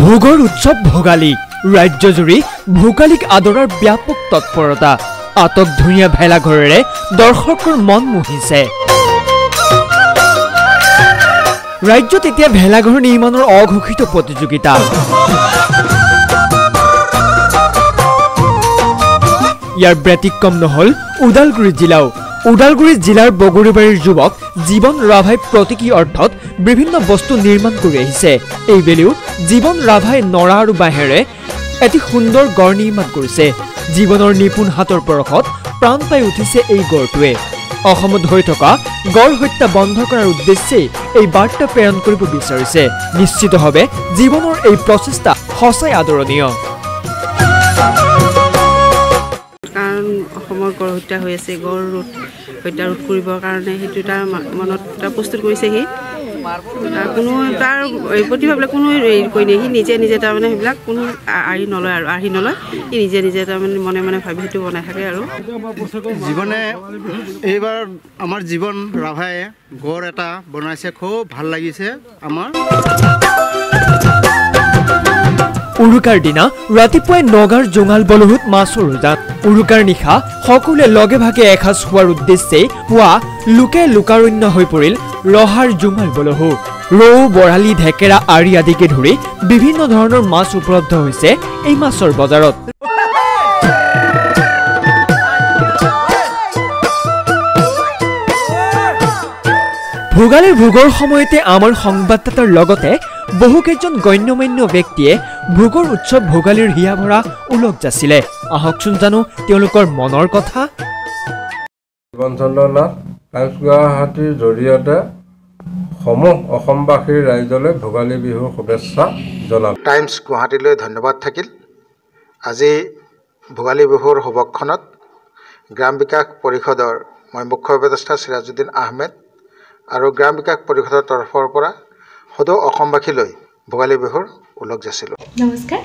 ভোগৰ উৎসৱ ভোগালী ৰাজ্যজুৰি ভোগালীক আদৰাৰ ব্যাপক তৎপৰতা আটক ধুনীয়া ভেলাঘৰেৰে দৰ্শকৰ মন মোহিছে ৰাজ্যত এতিয়া ভেলাঘৰ নিৰ্মাণৰ অঘোষিত প্ৰতিযোগিতা ইয়াৰ ব্যতিক্ৰম নহল ওদালগুৰি জিলাৰ বগৰীবাৰীৰ যুৱক জীৱন ৰাভাই প্ৰতীকী অৰ্থত বিভিন্ন বস্তু নিৰ্মাণ কৰি আহিছে এইবেলিও জীৱন ৰাভাই নৰা আৰু বাঁহেৰে এটি সুন্দৰ গড় নিৰ্মাণ কৰিছে জীৱনৰ নিপুণ হাতৰ পৰখত প্ৰাণ পাই উঠিছে এই গড়টোৱে অসমত হৈ থকা গড় হত্যা বন্ধ কৰাৰ উদ্দেশ্যে এই বাৰ্তা প্ৰেৰণ কৰিব বিচাৰিছে নিশ্চিতভাৱে জীৱনৰ এই প্ৰচেষ্টা সঁচাই আদৰণীয় কাৰণ অসমৰ গড় হত্যা হৈ আছে গড় হত্যা ৰোধ কৰিবৰ কাৰণে সেইটো তাৰ মনত প্ৰস্তুত কৰিছে সি কোনো তাৰ প্ৰতিভাবিলাক কোনো কৈ নাই সি নিজে তাৰমানে সেইবিলাক কোনো আৰ্হি নলয় সি নিজে তাৰমানে মনে ভাবি সেইটো বনাই থাকে আৰু জীৱনে এইবাৰ আমাৰ জীৱন ৰাভাই গড় এটা বনাইছে খুব ভাল লাগিছে আমাৰ উৰুকাৰ দিনা ৰাতিপুৱাই নগাৰ জোঙাল বলহুত মাছৰ উজান উৰুকাৰ নিশা সকলোৱে লগে ভাগে এসাঁজ খোৱাৰ উদ্দেশ্যে পুৱা লোকাৰণ্য হৈ পৰিল ৰহাৰ জোঙাল বলহু ৰৌ বৰালি ঢেকেৰা আৰি আদিকে ধৰি বিভিন্ন ধৰণৰ মাছ উপলব্ধ হৈছে এই মাছৰ বজাৰত ভোগালীৰ ভোগৰ সময়তে আমাৰ সংবাদদাতাৰ লগতে বহুকেইজন গণ্যমান্য ব্যক্তিয়ে ভোগৰ উৎসৱ ভোগালীৰ হিয়া ভৰা উলগ যাচিলে আহকচোন জানো তেওঁলোকৰ মনৰ কথা গুৱাহাটীৰ জৰিয়তে সমূহ অসমবাসীৰ ৰাইজলৈ ভোগালী বিহুৰ শুভেচ্ছা জনাম টাইমছ গুৱাহাটীলৈ ধন্যবাদ থাকিল আজি ভোগালী বিহুৰ শুভক্ষণত গ্ৰাম বিকাশ পৰিষদৰ মই মুখ্য উপদেষ্টা চিৰাজুদ্দিন আহমেদ আৰু গ্ৰাম বিকাশ পৰিষদৰ তৰফৰ পৰা সদৌ অসমবাসীলৈ ভোগালী বিহুৰ উলগ যাচিলোঁ নমস্কাৰ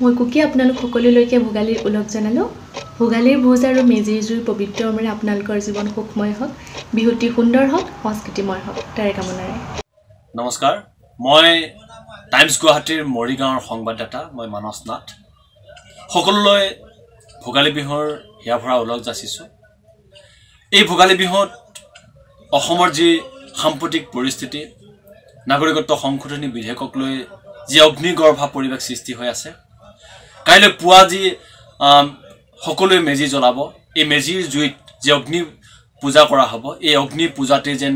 মই কুকি আপোনালোক সকলোলৈকে ভোগালীৰ উলগ জনালোঁ ভোগালীৰ ভোজ আৰু মেজিৰ জুইৰ পবিত্ৰ উমেৰে আপোনালোকৰ জীৱন সুখময় হওক বিহুটি সুন্দৰ হওক সংস্কৃতিময় হওক তাৰে কামনাৰে নমস্কাৰ মই টাইমছ গুৱাহাটীৰ মৰিগাঁৱৰ সংবাদদাতা মই মানস নাথ সকলোলৈ ভোগালী বিহুৰ হিয়া ভৰা উলগ যাচিছোঁ এই ভোগালী বিহুত অসমৰ যি সাম্প্ৰতিক পৰিস্থিতি নাগৰিকত্ব সংশোধনী বিধেয়কক লৈ যি অগ্নিগৰ্ভা পৰিৱেশ সৃষ্টি হৈ আছে কাইলৈ পুৱা যি সকলোৱে মেজি জ্বলাব এই মেজিৰ জুইত যি অগ্নি পূজা কৰা হ'ব এই অগ্নি পূজাতে যেন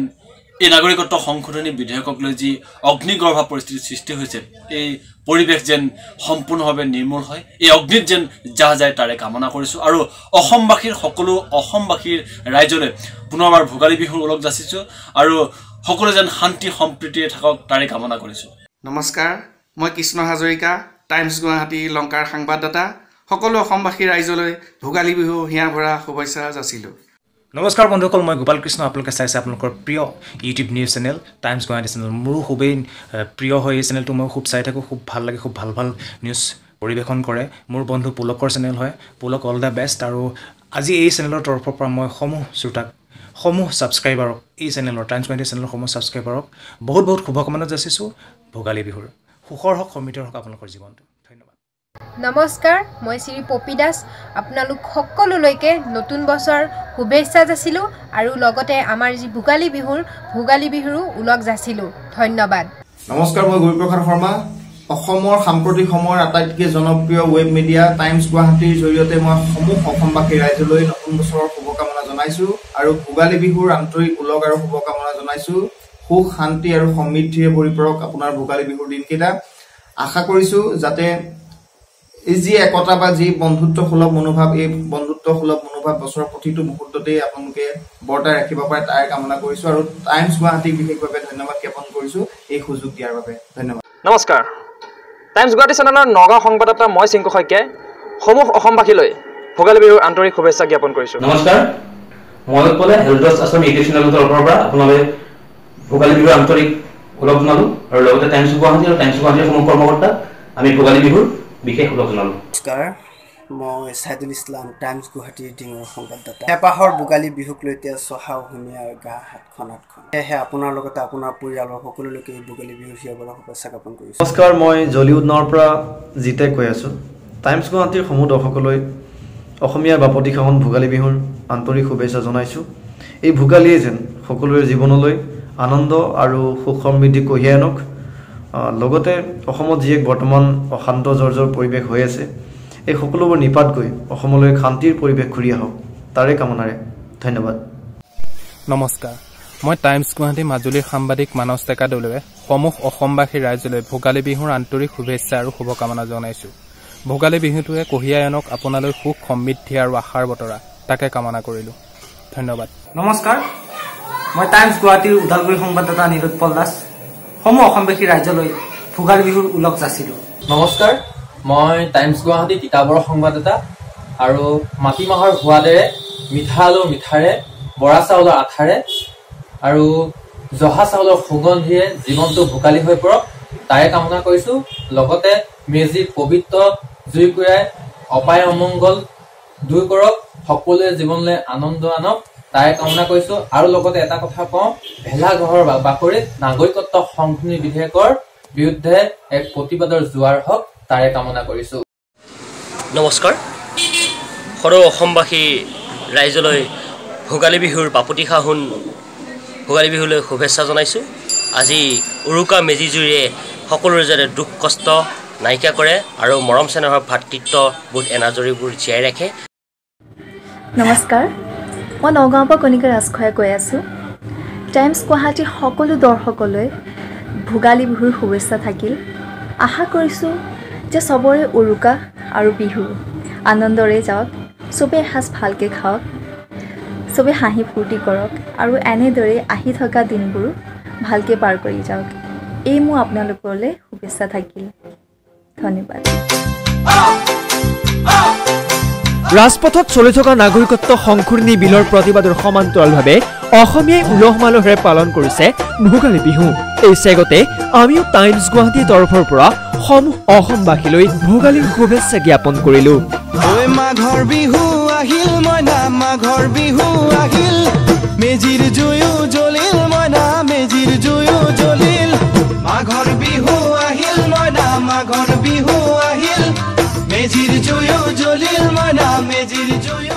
এই নাগৰিকত্ব সংশোধনী বিধেয়কক লৈ যি অগ্নিগৰ্ভা পৰিস্থিতিৰ সৃষ্টি হৈছে এই পৰিৱেশ যেন সম্পূৰ্ণভাৱে নিৰ্মূল হয় এই অগ্নিত যেন যায় তাৰে কামনা কৰিছোঁ আৰু অসমবাসীৰ ৰাইজলৈ পুনৰবাৰ ভোগালী বিহুৰ উলগ যাচিছোঁ আৰু সকলো যেন শান্তি সম্প্ৰীতিৰে থাকক তাৰে কামনা কৰিছোঁ নমস্কাৰ মই কৃষ্ণ হাজৰিকা টাইমছ গুৱাহাটী লংকাৰ সংবাদদাতা সকলো অসমবাসী ৰাইজলৈ ভোগালী বিহু হিয়া ভৰা শুভেচ্ছা যাচিলোঁ নমস্কাৰ বন্ধুসকল মই গোপাল কৃষ্ণ আপোনালোকে চাইছে আপোনালোকৰ প্ৰিয় YouTube news channel times Guwahati channel মোৰো খুবেই প্ৰিয় হয় এই চেনেলটো মই খুব চাই থাকোঁ খুব ভাল লাগে খুব ভাল নিউজ পৰিৱেশন কৰে মোৰ বন্ধু পুলকৰ চেনেল হয় পুলক অল দ্য বেষ্ট আৰু আজি এই চেনেলৰ তৰফৰ পৰা মই সমূহ ছাবস্ক্ৰাইবাৰক এই চেনেলৰ টাইমছ গুৱাহাটী চেনেলৰ সমূহ ছাবস্ক্ৰাইবাৰক বহুত শুভকামনা যাচিছোঁ ভোগালী বিহুৰ সুখৰ হওক সমৃদ্ধৰ হওক আপোনালোকৰ জীৱনটো ধন্যবাদ নমস্কাৰ মই শ্ৰী পপি দাস আপোনালোক সকলোলৈকে নতুন বছৰ শুভেচ্ছা যাচিলোঁ আৰু লগতে আমাৰ যি ভোগালী বিহুৰো উলগ যাচিলোঁ ধন্যবাদ নমস্কাৰ মই গুৰুপ্ৰসাদ শৰ্মা অসমৰ সাম্প্ৰতিক সময়ৰ আটাইতকৈ জনপ্ৰিয় ৱেব মিডিয়া টাইমছ গুৱাহাটীৰ জৰিয়তে মই সমূহ অসমবাসী ৰাইজলৈ নতুন বছৰৰ শুভকামনা জনাইছোঁ আৰু ভোগালী বিহুৰ আন্তৰিক উলগ আৰু শুভকামনা জনাইছোঁ সুখ শান্তি আৰু সমৃদ্ধিৰে পৰিপূৰক আপোনাৰ ভোগালী বিহুৰ দিনকেইটা আশা কৰিছোঁ যাতে এই যি একতা বা যি বন্ধুত্বসুলভ মনোভাৱ এই বন্ধুত্বসুলভ মনোভাৱ বছৰৰ প্ৰতিটো মুহূৰ্ততেই আপোনালোকে বৰ্তাই ৰাখিব পাৰে তাৰ কামনা কৰিছোঁ আৰু টাইমছ গুৱাহাটীক বিশেষভাৱে ধন্যবাদ জ্ঞাপন কৰিছোঁ এই সুযোগ দিয়াৰ বাবে ধন্যবাদ নমস্কাৰ টাইমছ গুৱাহাটী চেনেলৰ নগাঁও সংবাদদাতা মই চিংকু শইকীয়াই সমূহ অসমবাসীলৈ ভোগালী বিহুৰ আন্তৰিক শুভেচ্ছা জ্ঞাপন কৰিছোঁ নমস্কাৰ মই ক'লে হেল্থ আছাম ইউটিউব চেনেলৰ তৰফৰ পৰা আপোনালোকে ভোগালী বিহুৰ আন্তৰিক উলগ জনালোঁ আৰু লগতে টাইমছ গুৱাহাটীৰ সমূহ কৰ্মকৰ্তা আমি ভোগালী বিহুৰ বিশেষ উলগ জনালোঁ নমস্কাৰ মই সাইদুল ইছলাম টাইমছ গুৱাহাটীৰ ডিঙৰ সংবাদদাতা হেঁপাহৰ ভোগালী বিহুক লৈ এতিয়া চহা অসমীয়াৰ গা হাতখন সেয়েহে আপোনাৰ লগতে আপোনাৰ পৰিয়ালৰ সকলোলৈকে এই ভোগালী বিহুৰ হিয়াবৰা শুভেচ্ছা জ্ঞাপন কৰিছোঁ। নমস্কাৰ, মই জলিউডনৰ পৰা জিতে কৈ আছোঁ। টাইমছ গুৱাহাটীৰ সমূহ দৰ্শকলৈ অসমীয়াৰ বাপতি সাহোন ভোগালী বিহুৰ আন্তৰিক শুভেচ্ছা জনাইছোঁ। এই ভোগালীয়ে যেন সকলোৰে জীৱনলৈ আনন্দ আৰু সুখ সমৃদ্ধি কঢ়িয়াই আনক। লগতে অসমত যি এক বৰ্তমান অশান্ত জৰ্জৰ পৰিৱেশ হৈ আছে, এই সকলোবোৰ নিপাত গৈ অসমলৈ শান্তিৰ পৰিৱেশ ঘূৰি আহক, তাৰে কামনাৰে ধন্যবাদ। নমস্কাৰ, মই টাইমছ গুৱাহাটী মাজুলীৰ সাংবাদিক মানস ডেকা দলৈয়ে সমূহ অসমবাসী ৰাইজলৈ ভোগালী বিহুৰ আন্তৰিক শুভেচ্ছা আৰু শুভকামনা জনাইছোঁ। ভোগালী বিহুটোৱে কঢ়িয়াই আনক আপোনালৈ সুখ সমৃদ্ধি আৰু আশাৰ বতৰা, তাকে কামনা কৰিলোঁ। ধন্যবাদ। নমস্কাৰ, মই টাইমছ গুৱাহাটীৰ ওদালগুৰি সংবাদদাতা নিৰুৎপল দাস সমূহ অসমবাসী ৰাইজলৈ ভোগালী বিহুৰ ওলগ যাচিলোঁ। নমস্কাৰ, মই টাইমছ গুৱাহাটী তিতাবৰৰ সংবাদদাতা আৰু মাটিমাহৰ সোৱাদেৰে মিঠা আলুৰ মিঠাৰে বৰা চাউলৰ আঠাৰে আৰু জহা চাউলৰ সুগন্ধিৰে জীৱনটো ভোগালী হৈ পৰক, তাৰে কামনা কৰিছোঁ। লগতে মেজিৰ পবিত্ৰ জুইকুৰাই অপায় অমংগল দূৰ কৰক, সকলোৱে জীৱনলৈ আনন্দ আনক, তাৰে কামনা কৰিছোঁ। আৰু লগতে এটা কথা কওঁ, ভেলাঘৰৰ বাকৰিত নাগৰিকত্ব সংশোধনী বিধেয়কৰ বিৰুদ্ধে এক প্ৰতিবাদৰ জোৱাৰ হওক, তাৰে কামনা কৰিছোঁ। নমস্কাৰ, সৰু অসমবাসী ৰাইজলৈ ভোগালী বিহুৰ বাপতি সাহোন ভোগালী বিহুলৈ শুভেচ্ছা জনাইছোঁ। আজি উৰুকা মেজি জুইৰে সকলোৰে যাতে দুখ কষ্ট নাইকিয়া কৰে আৰু মৰম চেনেহৰ ভাতৃত্ববোধ এনাজৰীবোৰ জীয়াই ৰাখে। নমস্কাৰ, মই নগাঁৱৰ পৰা কণিকা ৰাজখোৱাই কৈ আছোঁ। টাইমছ গুৱাহাটীৰ সকলো দৰ্শকলৈ ভোগালী বিহুৰ শুভেচ্ছা থাকিল। আশা কৰিছোঁ যে চবৰে উৰুকা আৰু বিহু আনন্দৰে যাওক, চবেই এসাঁজ ভালকৈ খাওক, চবেই হাঁহি ফূৰ্তি কৰক আৰু এনেদৰে আহি থকা দিনবোৰ ভালকৈ পাৰ কৰি যাওক। এই মোৰ আপোনালোকলৈ শুভেচ্ছা থাকিল। ধন্যবাদ। ৰাজপথত চলি থকা নাগৰিকত্ব সংশোধনী বিলৰ প্ৰতিবাদৰ সমান্তৰালভাৱে অসমীয়াই উলহ মালহেৰে পালন কৰিছে ভোগালী বিহু। এই চেগতে আমিও টাইমছ গুৱাহাটীৰ তৰফৰ পৰা সমূহ অসমবাসীলৈ ভোগালীৰ শুভেচ্ছা জ্ঞাপন কৰিলোঁ। মাঘৰ বিহু আহিল মইনা, মাঘৰ বিহু আহিল, মেজিৰ জুয়ো জ্বলিল মইনা, মেজিৰ জুয়ো জ্বলিল। মাঘৰ বিহু আহিল মইনা, মাঘৰ বিহু আহিল, মেজিৰ জুয়ো জ্বলিল মইনা, মেজিৰ জুয়ো